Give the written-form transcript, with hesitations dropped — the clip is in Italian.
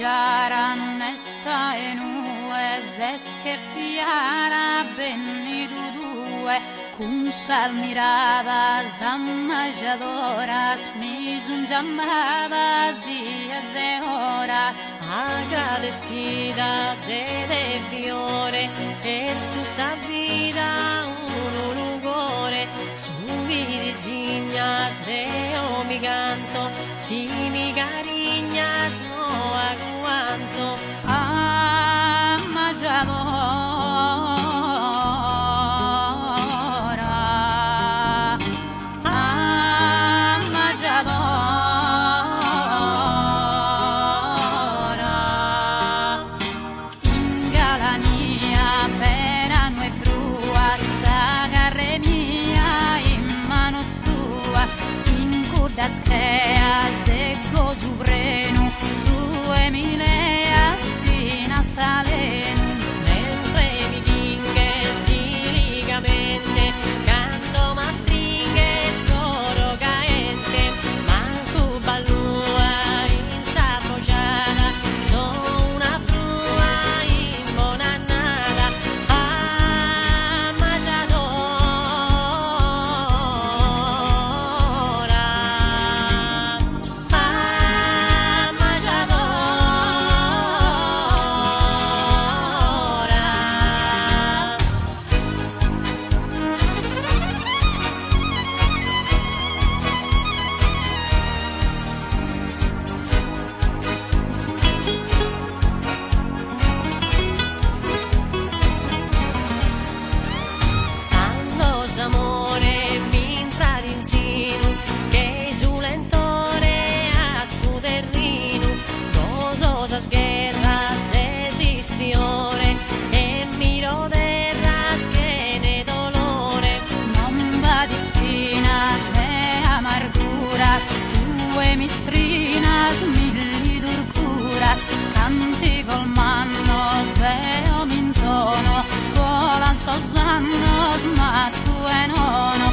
Jara netta e nue, zesche fiara, benni due, cum sal mirabas, amajadoras, misun llamabas, días e horas. Agradecida delle fiore, es questa vida un lugore, su mi disignas de o mi canto, si mi cariñas no aguanto. Amajadora, amajadora, ingalanía, verano e fruas, sagarre mía in manos tuas, incurdas creas de gozubrenu, tue mileas fina salenu. Mentre mi tingues diligamente, canto ma stringues coro caente, ma tu balua in sapojada, sono una frua imbonannata. Amajadora, amajadora. Tantos amores mi intrad insinu, que su lentore a su terrinu, gozosas guerras desistriore, e miro terras que ne dolore. Non va di spinas ne amarguras, tue mistrinas milli durcuras, canti col mannos veo mintono, volan sos annos ma tu e nono.